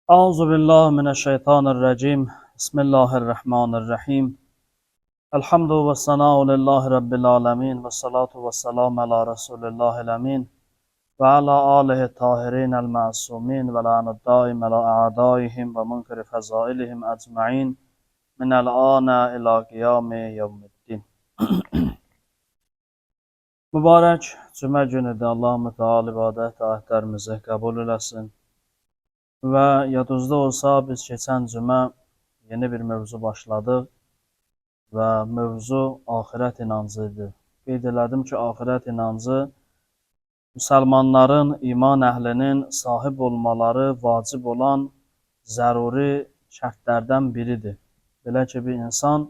Euzubillahimineşşeytanirracim. Bismillahirrahmanirrahim. Elhamdü ve sanâhu lillahi rabbil âlemin ve salatu ve selamu ala Resulillahil emin ve ala âlihi tahirinel ma'sumin ve la'nud daim ala a'daihim ve munkiri fezailihim ecma'in minel âne ila qiyâmi yevmiddin. Mübarək cümə günüdür. Allah-u Teala ibadət ayətlərimizi qəbul eləsin. Və yadınızda olsa biz keçən cümə yeni bir mövzu başladıq və mövzu axirət inancı idi. Qeyd elədim ki, axirət inancı müsəlmanların, iman əhlinin sahib olmaları vacib olan zəruri şərtlərdən biridir. Belə ki, bir insan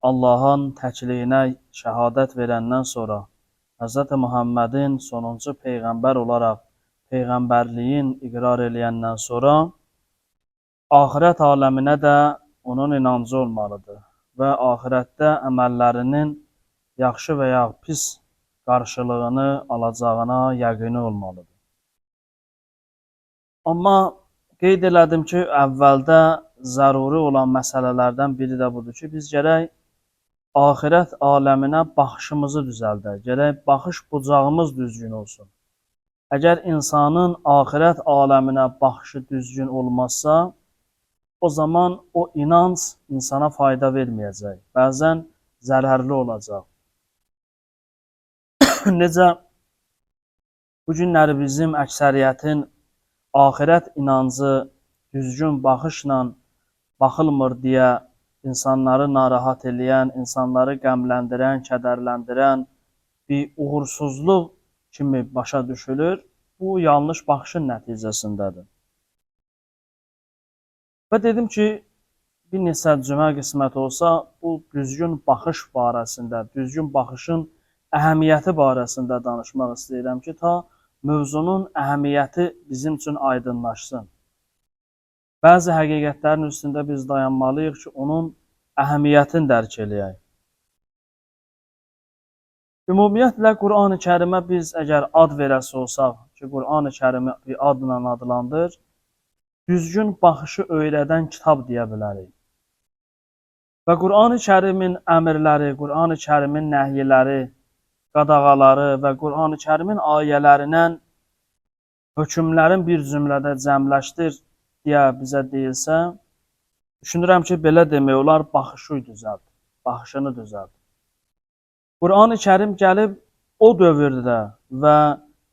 Allahın təkliyinə şəhadət verəndən sonra Hz. Muhammedin sonuncu peyğəmbər olaraq peyğəmbərliyin iqrar eləyəndən sonra axirət aləminə də onun inancı olmalıdır və axirətdə əməllərinin yaxşı və ya pis qarşılığını alacağına yəqini olmalıdır. Amma qeyd elədim ki, əvvəldə zəruri olan məsələlərdən biri də budur ki, biz gərək axirət aləminə baxışımızı düzəldək, gərək baxış bucağımız düzgün olsun. Əgər insanın axirət aləminə baxışı düzgün olmazsa, o zaman o inanc insana fayda verməyəcək. Bəzən zərərli olacaq. Necə bu günləri bizim əksəriyyətin axirət inancı düzgün baxışla baxılmır deyə insanları narahat eləyən, insanları qəmləndirən, kədərləndirən bir uğursuzluq kimi başa düşülür, bu yanlış baxışın nəticəsindədir. Və dedim ki, bir neçə cümə qismət olsa, bu düzgün baxış barəsində, düzgün baxışın əhəmiyyəti barəsində danışmaq istəyirəm ki, ta mövzunun əhəmiyyəti bizim üçün aydınlaşsın. Bəzi həqiqətlərin üstündə biz dayanmalıyıq ki, onun əhəmiyyətini dərk eləyək. Ümumiyyətlə, Qur'an-ı Kərimə biz əgər ad verəsi olsaq ki, Qur'an-ı Kərimi bir adla adlandır, düzgün baxışı öyrədən kitab deyə bilərik. Və Qur'an-ı Kərimin əmrləri, Qur'an-ı Kərimin nəhyiləri, qadağaları və Qur'an-ı Kərimin ayələrindən hökmlərin bir cümlədə cəmləşdir deyə bizə deyilsə, düşünürəm ki, belə demək olar, baxışı düzəlt, baxışını düzəlt. Qur'an-ı Kərim gəlib o dövrdə və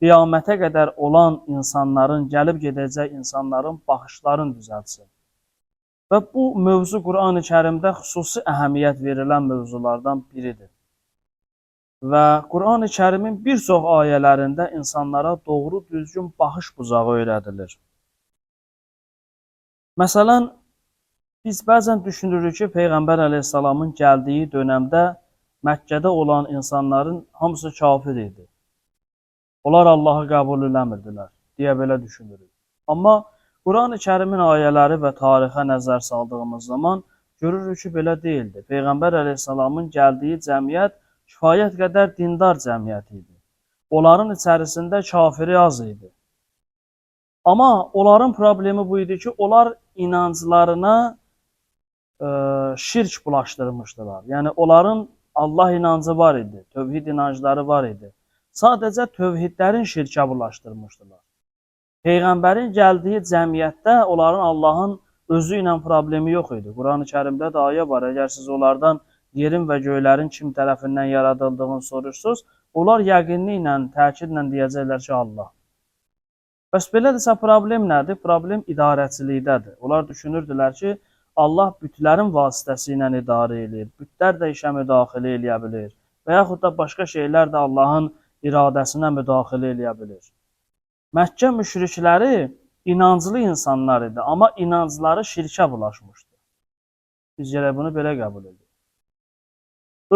qiyamətə qədər olan insanların, gəlib gedəcək insanların baxışlarını düzəltsin. Və bu mövzu Qur'an-ı Kərimdə xüsusi əhəmiyyət verilən mövzulardan biridir. Və Qur'an-ı Kərimin bir çox ayələrində insanlara doğru düzgün baxış bucağı öyrədilir. Məsələn, biz bəzən düşünürük ki, Peyğəmbər əleyhissalamın gəldiyi dönəmdə Məkkədə olan insanların hamısı kafir idi. Onlar Allahı qəbul eləmirdilər, deyə belə düşünürük. Amma Qur'an-ı Kərimin ayələri və tarixə nəzər saldığımız zaman görürük ki, belə deyildi. Peyğəmbər əleyhissalamın gəldiyi cəmiyyət kifayət qədər dindar cəmiyyət idi. Onların içərisində kafiri az idi. Amma onların problemi bu idi ki, onlar inanclarına şirk bulaşdırmışdılar. Yəni, onların Allah inancı var idi, tövhid inancları var idi. Sadəcə tövhidlərin şirkə bulaşdırmışdılar. Peyğəmbərin gəldiyi cəmiyyətdə onların Allahın özü ilə problemi yox idi. Qur'an-ı Kərimdə də ayə var, əgər siz onlardan yerin və göylərin kim tərəfindən yaradıldığını soruşsunuz, onlar yəqinliklə, təkidlə deyəcəklər ki, Allah. Bəs belədirsə, problem nədir? Problem idarəçilikdədir. Onlar düşünürdülər ki, Allah bütlərin vasitəsilə idarə edir, bütlər də işə müdaxilə eləyə bilir və yaxud da başqa şeylər də Allahın iradəsinə müdaxilə eləyə bilir. Məkkə müşrikləri inanclı insanlar idi, amma inancları şirkə bulaşmışdı. Biz gərək bunu belə qəbul edirik.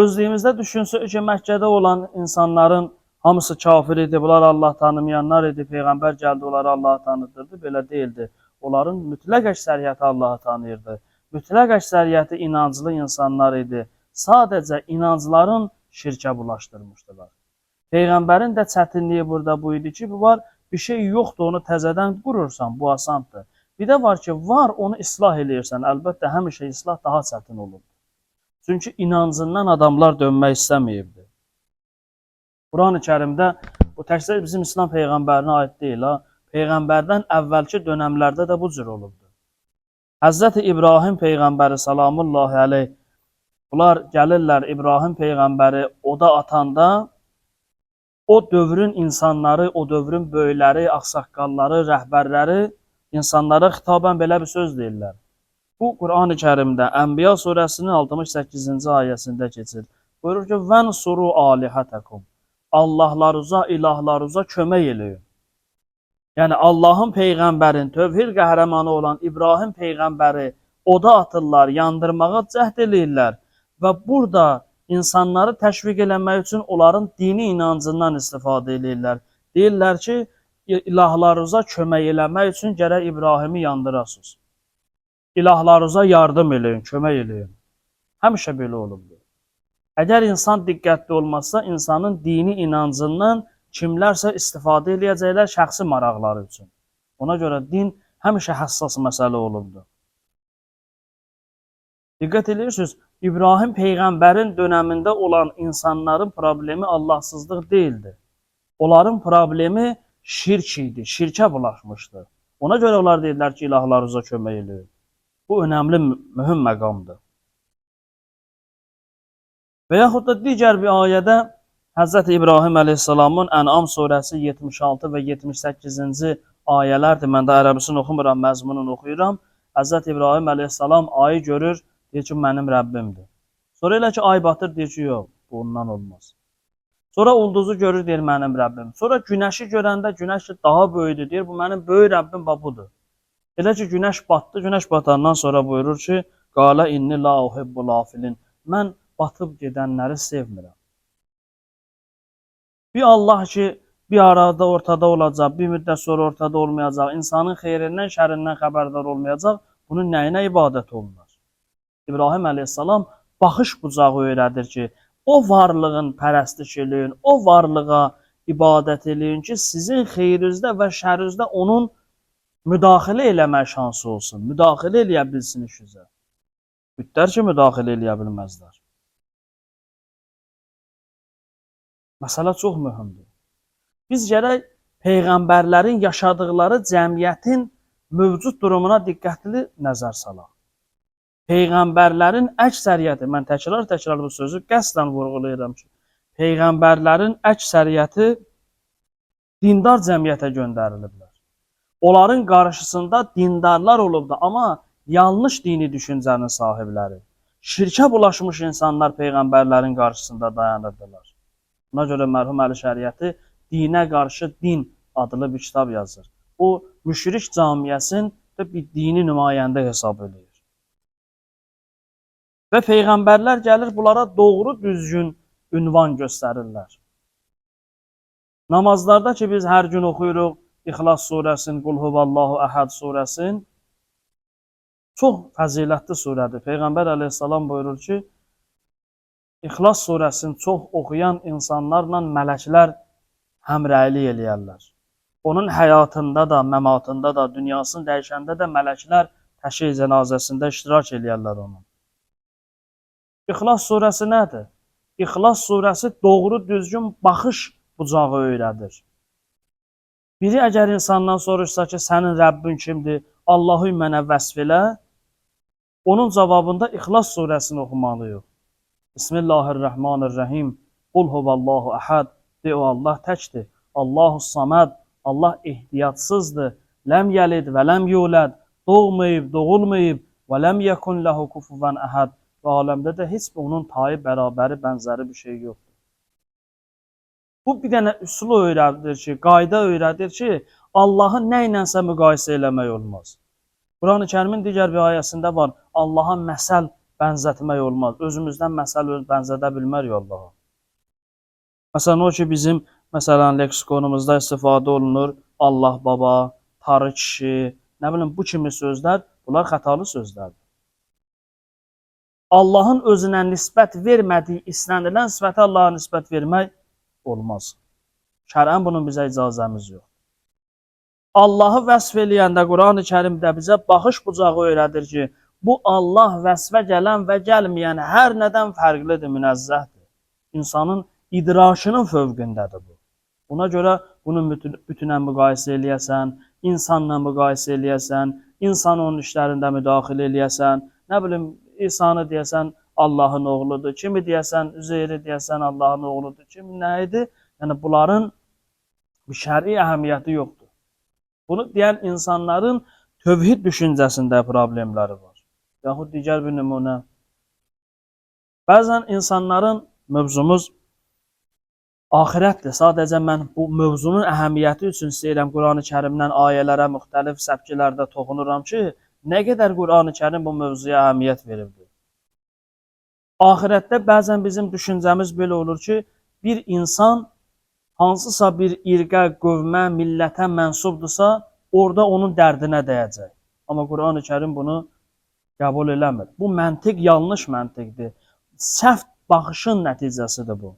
Özlüyümüzdə düşünsək ki, Məkkədə olan insanların hamısı kafir idi, bunlar Allah tanımayanlar idi, Peyğəmbər gəldi, onları Allah tanıdırdı, belə deyildi. Onların mütləq əksəriyyəti Allahı tanıyırdı. Mütləq əksəriyyəti inanclı insanlar idi. Sadəcə inancların şirkə bulaşdırmışdılar. Peyğəmbərin də çətinliyi burada bu idi ki, bu var, bir şey yoxdur, onu təzədən qurursan, bu asandır. Bir də var ki, var onu islah eləyirsən. Əlbəttə həmişə islah daha çətin olur. Çünki inancından adamlar dönmək istəməyibdir. Qurani-Kərimdə bu təkcə bizim İslam peyğəmbərinə aid deyil, ha. Peyğəmbərdən əvvəlki dönəmlərdə də bu cür olubdur. Həzrəti İbrahim peyğəmbəri salamullahi aleyh, bunlar gəlirlər İbrahim peyğəmbəri oda atanda, o dövrün insanları, o dövrün böyükləri, ağsaqqalları, rəhbərləri insanlara xitabən belə bir söz deyirlər. Bu Qurani-Kərimdə Ənbiya surəsinin 68-ci ayəsində keçir. Buyurur ki, "Vənsuru alihətəkum." Allahlarınıza, ilahlarınıza kömək eləyin. Yəni Allahın peyğəmbərin, tövhid qəhrəmanı olan İbrahim peyğəmbəri oda atırlar, yandırmağa cəhd eləyirlər və burada insanları təşviq eləmək üçün onların dini inancından istifadə eləyirlər. Deyirlər ki, ilahlarınıza kömək eləmək üçün gərək İbrahimi yandırasınız. İlahlarınıza yardım eləyin, kömək eləyin. Həmişə belə olubdur. Əgər insan diqqətli olmazsa, insanın dini inancından kimlərsə istifadə eləyəcəklər şəxsi maraqları üçün. Ona görə din həmişə həssas məsələ olubdur. Diqqət edirsiniz, İbrahim peyğəmbərin dönəmində olan insanların problemi Allahsızlıq deyildi. Onların problemi şirk idi, şirkə bulaşmışdı. Ona görə onlar deyirlər ki, ilahlarınıza kömək eləyin. Bu önəmli, mühüm məqamdır. Və yaxud da digər bir ayədə Hz. İbrahim əleyhissalamın Ən'am surəsi 76 və 78-ci ayələrdir. Mən də ərəbisini oxumuram, məzmununu oxuyuram. Hz. İbrahim əleyhissalam ayı görür, deyir ki, mənim Rəbbimdir. Sonra elə ki, ay batır, deyir ki, yox, bu ondan olmaz. Sonra ulduzu görür, deyir, mənim Rəbbim. Sonra günəşi görəndə, günəş daha böyüdür, deyir, bu mənim böyük Rəbbim budur. Elə ki, günəş batdı, günəş batandan sonra buyurur ki, "Qala inni la uhibbul afilin." Mən batıb gedənləri sevmirəm. Bir Allah ki, bir arada ortada olacaq, bir müddət sonra ortada olmayacaq, insanın xeyrindən, şərindən xəbərdar olmayacaq, bunun nəyinə ibadət olunur? İbrahim əleyhissalam baxış bucağı öyrədir ki, o varlığın pərəstiş eləyin, o varlığa ibadət eləyin ki, sizin xeyrinizdə və şərinizdə onun müdaxilə eləmək şansı olsun, müdaxilə eləyə bilsin işinizə. Bütlər ki, müdaxilə eləyə bilməzlər. Məsələ çox mühümdür. Biz gərək peyğəmbərlərin yaşadıkları cəmiyyətin mövcud durumuna diqqətli nəzər salaq. Peyğəmbərlərin əksəriyyəti, mən təkrar bu sözü qəsdən vurğulayıram ki, peyğəmbərlərin əksəriyyəti dindar cəmiyyətə göndəriliblər. Onların qarşısında dindarlar olubdur, amma yanlış dini düşüncənin sahibləri. Şirkə bulaşmış insanlar peyğəmbərlərin qarşısında dayanırdılar. Buna görə mərhum Əli Şəriəti Dinə qarşı din adlı bir kitab yazır. O, müşrik camiyyəsində bir dini nümayəndə hesab edir. Və peyğəmbərlər gəlir, bunlara doğru düzgün ünvan göstərirlər. Namazlarda ki, biz hər gün oxuyuruq, İxlas surəsinin, Qul huvallahu əhəd surəsinin, çox fəzilətli surədir. Peyğəmbər əleyhissalam buyurur ki, İxlas surəsini çox oxuyan insanlarla mələklər həmrəylik eləyərlər. Onun həyatında da, məmatında da, dünyasını dəyişəndə də mələklər təşyi cənazəsində iştirak eləyərlər onun. İxlas surəsi nədir? İxlas surəsi doğru düzgün baxış bucağı öyrədir. Biri əgər insandan soruşsa ki, sənin Rəbbin kimdir? Allahü mənə vəsf elə, onun cavabında İxlas surəsini oxumalıyıq. Bismillahirrahmanirrahim. Qul huvallahu əhəd. De o Allah təkdir. Allahu saməd. Allah ehtiyatsızdır. Ləm yəlid və ləm yuləd. Doğmayıb, doğulmayıb. Və ləm yəkun ləhu kufuvan əhəd. Bu aləmdə də heç onun tayı, bərabəri, bənzəri bir şey yoxdur. Bu bir dənə üsulu öyrədir ki, qayda öyrədir ki, Allahı nə ilənsə müqayisə eləmək olmaz. Qurani-Kərimin digər bir ayəsində var, Allaha məsəl bənzətmək olmaz. Özümüzdən məsəl bənzədə bilmərik Allaha. Məsələn, o ki, bizim leksikonumuzda istifadə olunur, Allah baba, tarı kişi, nə bilim, bu kimi sözlər, bunlar xətalı sözlərdir. Allahın özünə nisbət vermədiyi, istənilən sifətə Allaha nisbət vermək olmaz. Şərən bunun bizə icazəmiz yox. Allahı vəsf eləyəndə Qurani Kərimdə bizə baxış bucağı öyrədir ki, bu Allah vəsfə gələn və gəlməyən hər nədən fərqlidir, münezzəhdir. İnsanın idraşının fövqündədir bu. Buna görə bunu bütünlə müqayisə eləyəsən, insanla müqayisə eləyəsən, insan onun işlərində müdaxilə eləyəsən, nə bilim, İsa'nı deyəsən Allahın oğludur, kimi deyəsən Üzeyri deyəsən Allahın oğludur, kimi nə idi? Yəni bunların bir şəri əhəmiyyəti yoxdur. Bunu deyən insanların tövhid düşüncəsində problemləri var. Yaxud digər bir nümunə. Bəzən insanların mövzumuz axirətdir. Sadəcə mən bu mövzunun əhəmiyyəti üçün istəyirəm Qurani Kərimdən ayələrə müxtəlif səpkilərdə toxunuram ki, nə qədər Qurani Kərim bu mövzuya əhəmiyyət verirdi. Axirətdə bəzən bizim düşüncəmiz belə olur ki, bir insan hansısa bir irqə, qövmə, millətə mənsubdursa, orada onun dərdinə dəyəcək. Amma Qurani Kərim bunu qəbul eləmir. Bu məntiq yanlış məntiqdir. Səhv baxışın nəticəsidir bu.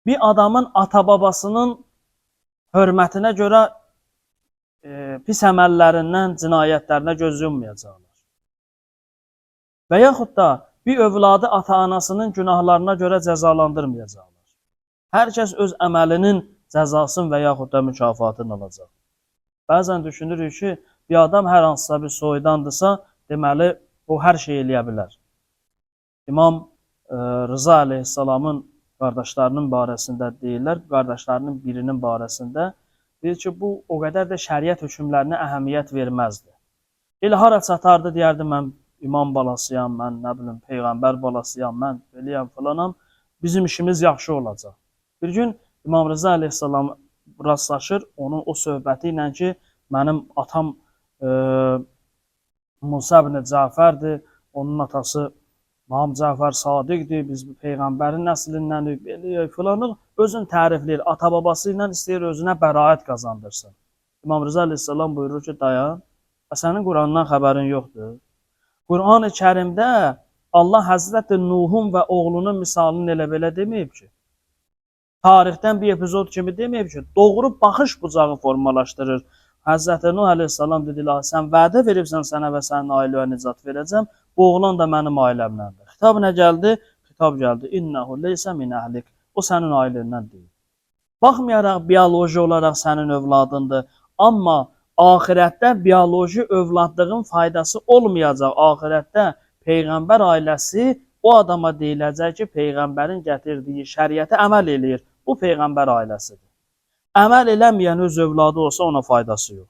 Bir adamın ata-babasının hörmətinə görə pis əməllərindən, cinayətlərinə göz yummayacaqlar. Və yaxud da bir övladı ata-anasının günahlarına görə cəzalandırmayacaqlar. Hər kəs öz əməlinin cəzasını və yaxud da mükafatını alacaq. Bəzən düşünürük ki, bir adam hər hansısa bir soydandırsa, deməli, o hər şey eləyə bilər. İmam Rıza əleyhissalamın qardaşlarının barəsində deyirlər, qardaşlarının birinin barəsində deyir ki, bu o qədər də şəriət hökmlərinə əhəmiyyət verməzdi. Elə hara çatardı, deyərdi, mən imam balasıyam, mən nə bilim, peyğəmbər balasıyam, mən beləyəm, filanam, bizim işimiz yaxşı olacaq. Bir gün İmam Rıza əleyhissalam rastlaşır onun o söhbəti ilə ki, mənim atam Musa ibn Cəfərdir, onun atası Maham Cəfər Sadiqdir, biz peyğəmbərin nəslindənik, beləyək, filanıq, özün tərifləyir, ata-babası ilə istəyir özünə bəraət qazandırsın. İmam Rıza əleyhissalam buyurur ki, dayan, sənin Qurandan xəbərin yoxdur. Qurani Kərimdə Allah Həzrəti Nuhun və oğlunun misalını elə belə deməyib ki, tarixdən bir epizod kimi deməyib ki, doğru baxış bucağı formalaşdırır. Həzrəti Nuh əleyhissalam dedilər, sən vədə veribsən sənə və sənin ailəyə nicat verəcəm, bu oğlan da mənim ailəmdəndir. Xitab nə gəldi? Xitab gəldi. İnnehu leysə min əhlik. O sənin ailəndən deyil. Baxmayaraq bioloji olaraq sənin övladındır, amma axirətdə bioloji övladlığın faydası olmayacaq. Axirətdə peyğəmbər ailəsi o adama deyiləcək ki, peyğəmbərin gətirdiyi şəriətə əməl eləyir. Bu peyğəmbər ailəsidir. Əməl eləməyən öz övladı olsa ona faydası yox.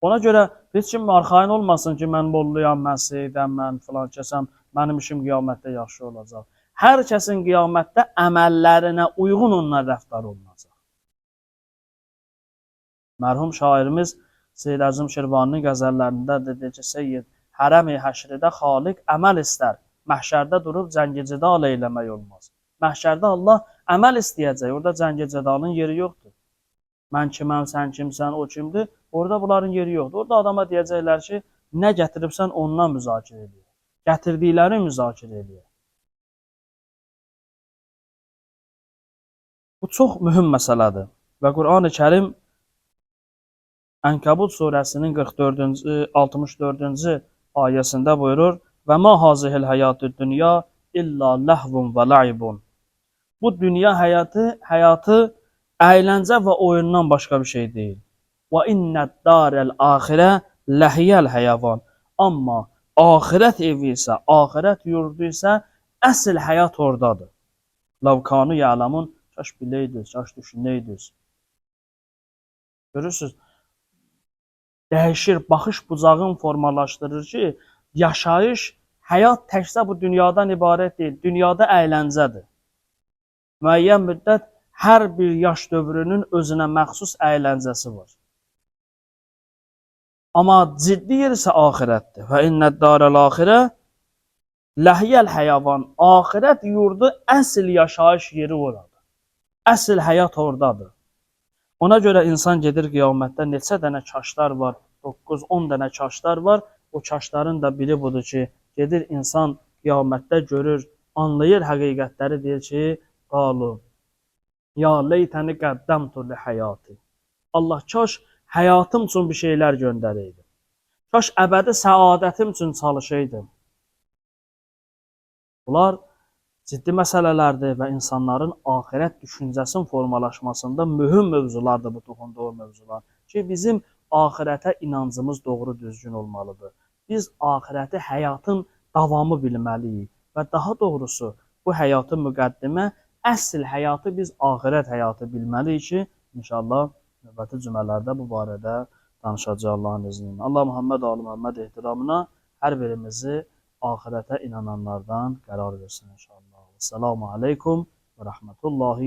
Ona görə heç kim arxayın olmasın ki, mən molluyam, mən seyidəm, mən filan kəsəm, mənim işim qiyamətdə yaxşı olacaq. Hər kəsin qiyamətdə əməllərinə uyğun onunla rəftar olunacaq. Mərhum şairimiz Seyyid Əzim Şirvaninin qəzəllərində dedi ki, Seyyid, hərəm-i həşridə xaliq əməl istər, məhşərdə durub cəngicədal eyləmək olmaz. Məhşərdə Allah əməl istəyəcək, orada cəngicədalın yeri yoxdur. Mən kiməm, sən kimsən, o kimdir, orada bunların yeri yoxdur. Orada adama deyəcəklər ki, nə gətiribsən ondan müzakirə edir. Gətirdikləri müzakirə edir. Bu çox mühüm məsələdir və Qurani Kərim Ənkəbut surəsinin 64-cü ayəsində buyurur: "Və ma hazihil hayatud dunya illa ləhvun və laibun." Bu dünya həyatı əyləncə və oyundan başqa bir şey deyil. Və innəd darəl axirə ləhiyəl həyəvan. Amma axirət evi isə, axirət yurdu isə əsl həyat oradadır. Lavkanu ya'lamun, kaş biləydiniz, kaş düşünəydiniz. Görürsünüz, dəyişir, baxış bucağın formalaşdırır ki, yaşayış, həyat təkcə bu dünyadan ibarət deyil, dünyada əyləncədir. Müəyyən müddət hər bir yaş dövrünün özünə məxsus əyləncəsi var. Amma ciddi yer isə axirətdir. Və innəd darəl axirə ləhiyəl həyəvan. Axirət yurdu əsl yaşayış yeri oradır. Əsl həyat oradadır. Ona görə insan gedir qiyamətdə neçə dənə kaşlar var, 9-10 dənə kaşlar var. O kaşların da biri budur ki, gedir insan qiyamətdə görür, anlayır həqiqətləri, deyir ki, qalu Ya leytəni qəddəmtu li həyati. Allah kaş həyatım üçün bir şeylər göndərəydim. Kaş əbədi səadətim üçün çalışaydım. Bunlar ciddi məsələlərdir və insanların axirət düşüncəsinin formalaşmasında mühüm mövzulardır bu toxunduğu mövzular. Ki bizim axirətə inancımız doğru düzgün olmalıdır. Biz axirəti həyatın davamı bilməliyik və daha doğrusu bu həyatı müqəddimə, əsl həyatı biz axirət həyatı bilməliyik ki, inşallah növbəti cümələrdə bu barədə danışacağıq Allahın izni ilə. Allah Muhammed Ali Muhammed ehtiramına hər birimizi axirətə inananlardan qərar versin inşallah. Selamun aleykum və rəhmətullahi